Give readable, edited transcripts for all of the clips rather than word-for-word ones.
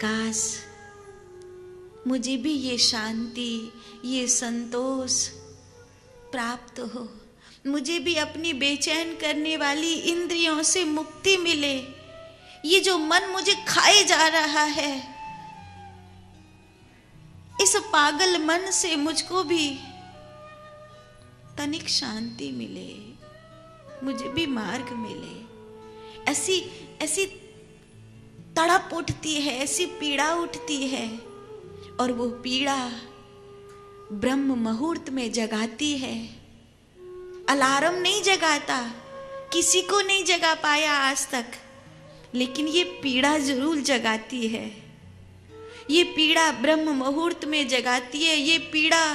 काश मुझे भी ये शांति, ये संतोष प्राप्त हो, मुझे भी अपनी बेचैन करने वाली इंद्रियों से मुक्ति मिले। ये जो मन मुझे खाए जा रहा है, इस पागल मन से मुझको भी तनिक शांति मिले, मुझे भी मार्ग मिले। ऐसी ऐसी तड़प उठती है, ऐसी पीड़ा उठती है, और वो पीड़ा ब्रह्म मुहूर्त में जगाती है। अलार्म नहीं जगाता, किसी को नहीं जगा पाया आज तक, लेकिन ये पीड़ा जरूर जगाती है। ये पीड़ा ब्रह्म मुहूर्त में जगाती है। ये पीड़ा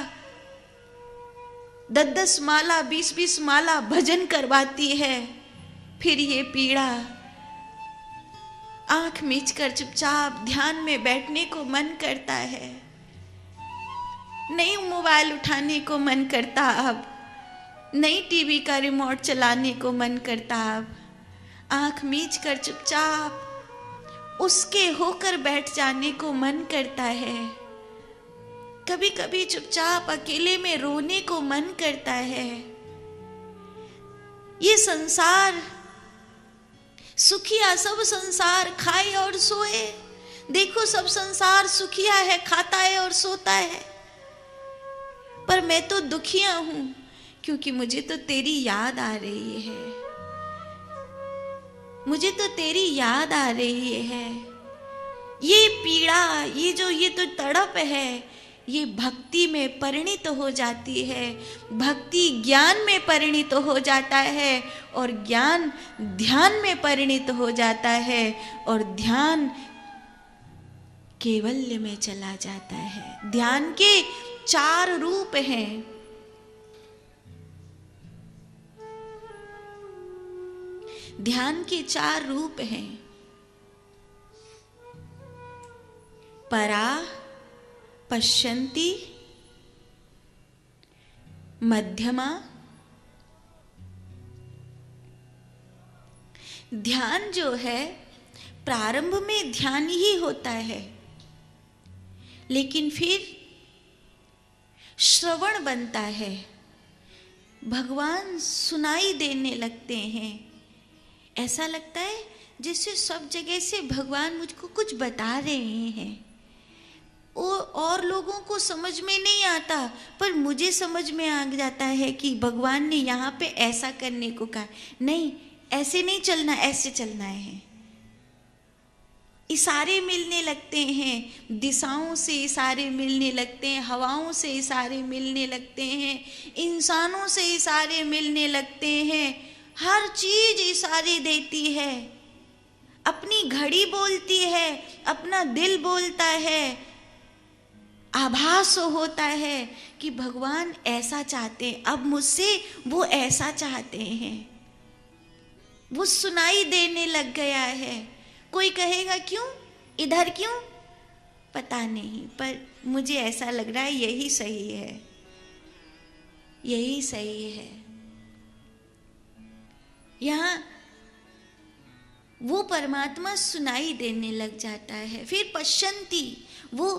10-10 माला 20-20 माला भजन करवाती है। फिर ये पीड़ा आंख मीचकर चुपचाप ध्यान में बैठने को मन करता है, नहीं मोबाइल उठाने को मन करता, अब नहीं टीवी का रिमोट चलाने को मन करता। अब आंख मीचकर चुपचाप उसके होकर बैठ जाने को मन करता है। कभी कभी चुपचाप अकेले में रोने को मन करता है। ये संसार सुखिया, सब संसार खाए और सोए। देखो सब संसार सुखिया है, खाता है और सोता है, पर मैं तो दुखिया हूं, क्योंकि मुझे तो तेरी याद आ रही है। मुझे तो तेरी याद आ रही है। ये पीड़ा, ये तो तड़प है, ये भक्ति में परिणित हो जाती है। भक्ति ज्ञान में परिणित हो जाता है, और ज्ञान ध्यान में परिणित हो जाता है, और ध्यान कैवल्य में चला जाता है। ध्यान के 4 रूप हैं। ध्यान के 4 रूप हैं। परा, पश्यन्ति, मध्यमा। ध्यान जो है, प्रारंभ में ध्यान ही होता है, लेकिन फिर श्रवण बनता है। भगवान सुनाई देने लगते हैं। ऐसा लगता है जैसे सब जगह से भगवान मुझको कुछ बता रहे हैं। और लोगों को समझ में नहीं आता, पर मुझे समझ में आ जाता है कि भगवान ने यहाँ पे ऐसा करने को कहा। नहीं, ऐसे नहीं चलना, ऐसे चलना है। इशारे मिलने लगते हैं, दिशाओं से इशारे मिलने लगते हैं, हवाओं से इशारे मिलने लगते हैं, इंसानों से इशारे मिलने लगते हैं। हर चीज इशारे देती है। अपनी घड़ी बोलती है, अपना दिल बोलता है। आभास होता है कि भगवान ऐसा चाहते हैं, अब मुझसे वो ऐसा चाहते हैं। वो सुनाई देने लग गया है। कोई कहेगा क्यों, इधर क्यों, पता नहीं, पर मुझे ऐसा लग रहा है यही सही है, यही सही है। यहाँ वो परमात्मा सुनाई देने लग जाता है। फिर पश्यन्ति, वो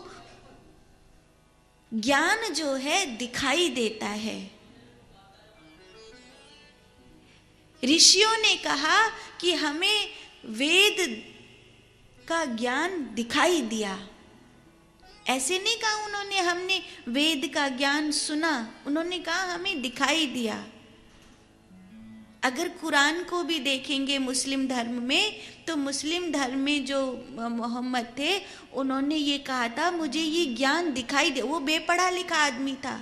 ज्ञान जो है दिखाई देता है। ऋषियों ने कहा कि हमें वेद का ज्ञान दिखाई दिया। ऐसे नहीं कहा उन्होंने हमने वेद का ज्ञान सुना, उन्होंने कहा हमें दिखाई दिया। अगर कुरान को भी देखेंगे मुस्लिम धर्म में, तो मुस्लिम धर्म में जो मोहम्मद थे, उन्होंने ये कहा था मुझे ये ज्ञान दिखाई दे। वो बेपढ़ा लिखा आदमी था,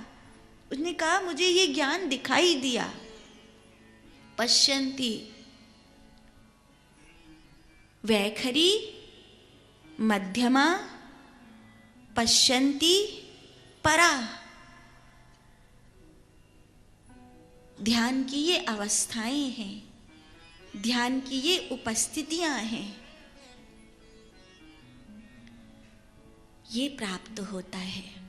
उसने कहा मुझे ये ज्ञान दिखाई दिया। पश्यन्ति, वैखरी, मध्यमा, पश्यन्ति, परा। ध्यान की ये अवस्थाएं हैं, ध्यान की ये उपस्थितियां हैं। ये प्राप्त होता है।